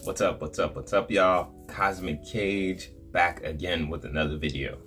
What's up, y'all? Cosmic Cage back again with another video.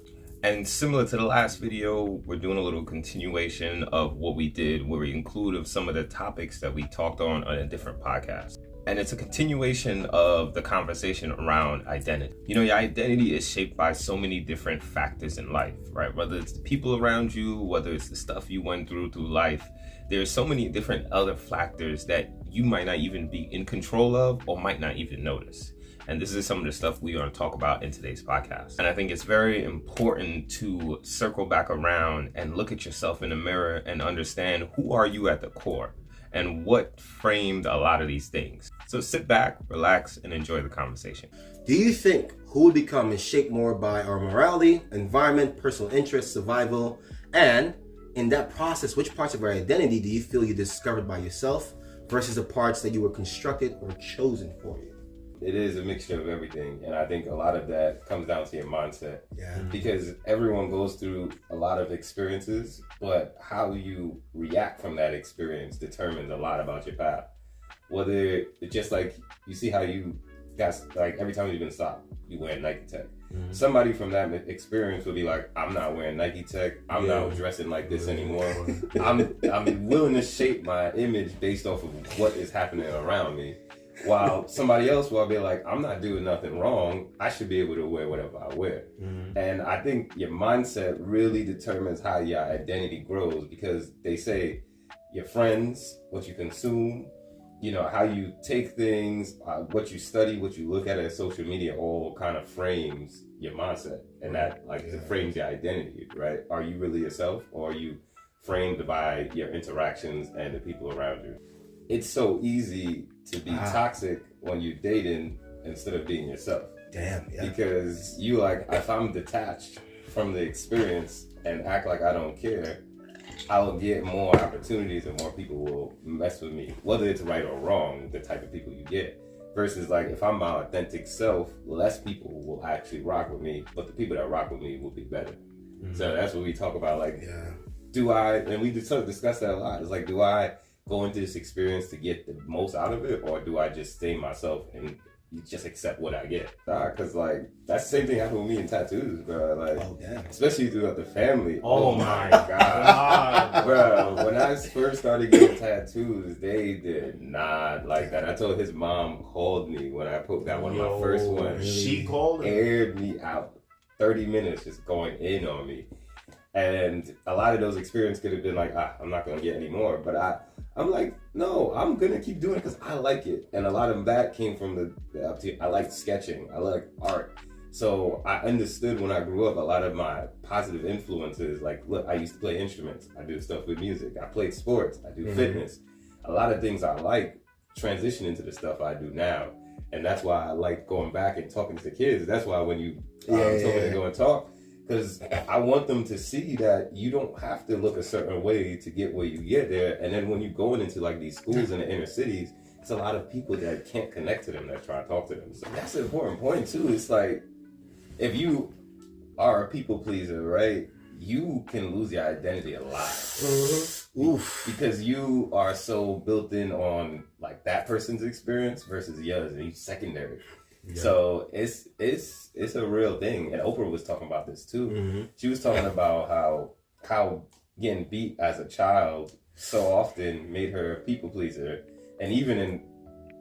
And similar to the last video, we're doing a little continuation of what we did where we included some of the topics that we talked on a different podcast. And it's a continuation of the conversation around identity. You know, your identity is shaped by so many different factors in life, right? Whether it's the people around you, whether it's the stuff you went through life, there's so many different other factors that you might not even be in control of or might not even notice. And this is some of the stuff we're going to talk about in today's podcast. And I think it's very important to circle back around and look at yourself in the mirror and understand who are you at the core and what framed a lot of these things. So sit back, relax, and enjoy the conversation. Do you think who we become is shaped more by our morality, environment, personal interests, survival, and in that process, which parts of our identity do you feel you discovered by yourself versus the parts that you were constructed or chosen for you? It is a mixture of everything, and I think a lot of that comes down to your mindset. Yeah. Because everyone goes through a lot of experiences, but how you react from that experience determines a lot about your path. Whether it's just like, you see how you guys, like every time you've been stopped, you wear Nike Tech. Mm-hmm. Somebody from that experience will be like, I'm not wearing Nike Tech. I'm not dressing like this anymore. I'm willing to shape my image based off of what is happening around me. While somebody else will be like, I'm not doing nothing wrong. I should be able to wear whatever I wear. Mm-hmm. And I think your mindset really determines how your identity grows, because they say your friends, what you consume, you know, how you take things, what you study, what you look at social media, all kind of frames your mindset. And that it frames your identity, right? Are you really yourself, or are you framed by your interactions and the people around you? It's so easy to be toxic when you're dating instead of being yourself. Damn, yeah. Because you if I'm detached from the experience and act like I don't care, I will get more opportunities and more people will mess with me, whether it's right or wrong, the type of people you get. Versus if I'm my authentic self, less people will actually rock with me, but the people that rock with me will be better. Mm-hmm. So that's what we talk about. Do I, and we just sort of discuss that a lot. It's do I go into this experience to get the most out of it, or do I just stay myself and just accept what I get? Because that's the same thing happened with me in tattoos, bro. Especially throughout the family. Oh my god, bro! When I first started getting tattoos, they did not like that. I told his mom called me when I got one of my first ones. She called, aired me out 30 minutes just going in on me. And a lot of those experiences could have been I'm not going to get any more. But I'm like, no, I'm going to keep doing it because I like it. And a lot of that came from I like sketching. I like art. So I understood when I grew up a lot of my positive influences. Look, I used to play instruments. I do stuff with music. I played sports. I do fitness. A lot of things I like transition into the stuff I do now. And that's why I like going back and talking to kids. That's why when you told me to go and talk, because I want them to see that you don't have to look a certain way to get where you get there. And then when you go into these schools in the inner cities, it's a lot of people that can't connect to them that try to talk to them. So that's an important point too. It's if you are a people pleaser, right, you can lose your identity a lot. Mm-hmm. Oof. Because you are so built in on that person's experience versus yours, and you're secondary. Yeah. So it's a real thing, and Oprah was talking about this too. Mm-hmm. She was talking about how getting beat as a child so often made her a people pleaser, and even in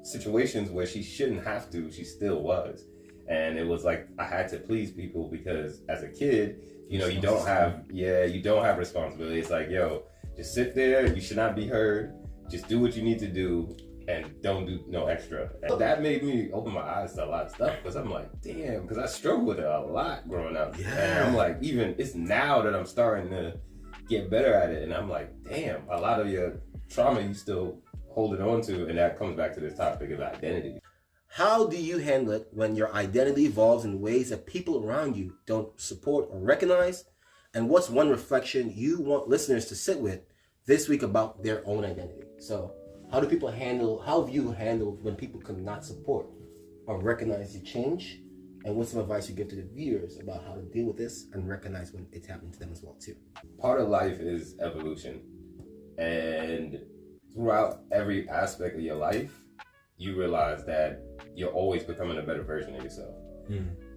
situations where she shouldn't have to, she still was. And it was I had to please people because as a kid, you don't have responsibility. It's yo, just sit there. You should not be heard. Just do what you need to do. And don't do no extra. And that made me open my eyes to a lot of stuff, because I'm damn, because I struggled with it a lot growing up. Yeah. And I'm even, it's now that I'm starting to get better at it. And I'm damn, a lot of your trauma you still holding on to. And that comes back to this topic of identity. How do you handle it when your identity evolves in ways that people around you don't support or recognize? And what's one reflection you want listeners to sit with this week about their own identity? So, how have you handled when people cannot support or recognize your change? And what's some advice you give to the viewers about how to deal with this and recognize when it's happening to them as well too? Part of life is evolution. And throughout every aspect of your life, you realize that you're always becoming a better version of yourself.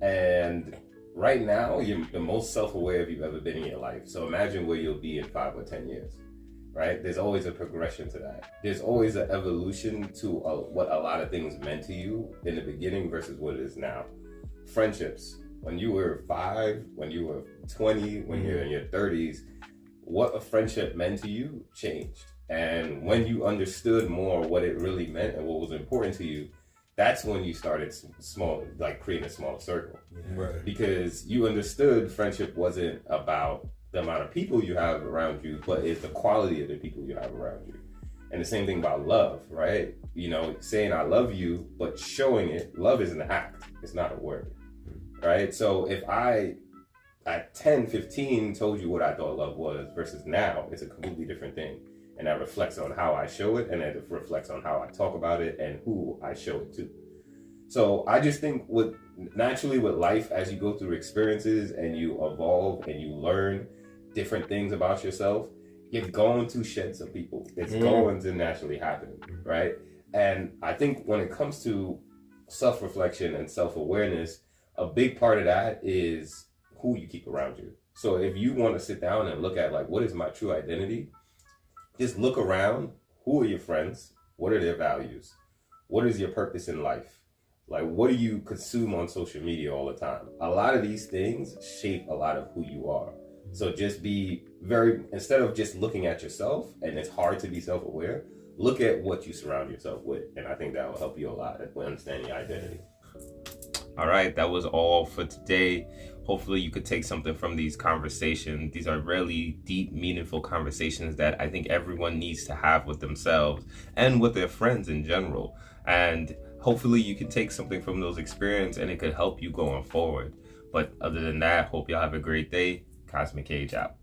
And right now, you're the most self-aware you've ever been in your life. So imagine where you'll be in 5 or 10 years, right? There's always a progression to that. There's always an evolution to what a lot of things meant to you in the beginning versus what it is now. Friendships, when you were 5, when you were 20, when you're in your 30s, what a friendship meant to you changed. And when you understood more what it really meant and what was important to you, that's when you started small, like creating a smaller circle. Right. Because you understood friendship wasn't about the amount of people you have around you, but it's the quality of the people you have around you. And the same thing about love, right? You know, saying I love you, but showing it, love is an act, it's not a word, right? So if I, at 10, 15, told you what I thought love was versus now, it's a completely different thing. And that reflects on how I show it, and it reflects on how I talk about it and who I show it to. So I just think naturally with life, as you go through experiences and you evolve and you learn different things about yourself, you're going to shed some people. It's going to naturally happen, right? And I think when it comes to self-reflection and self-awareness, a big part of that is who you keep around you. So if you want to sit down and look at like, what is my true identity? Just look around. Who are your friends? What are their values? What is your purpose in life? Like, what do you consume on social media all the time? A lot of these things shape a lot of who you are. So just be instead of just looking at yourself, and it's hard to be self-aware, look at what you surround yourself with. And I think that will help you a lot at understanding your identity. All right, that was all for today. Hopefully you could take something from these conversations. These are really deep, meaningful conversations that I think everyone needs to have with themselves and with their friends in general. And hopefully you can take something from those experiences and it could help you going forward. But other than that, hope y'all have a great day. Cosmic Cage out.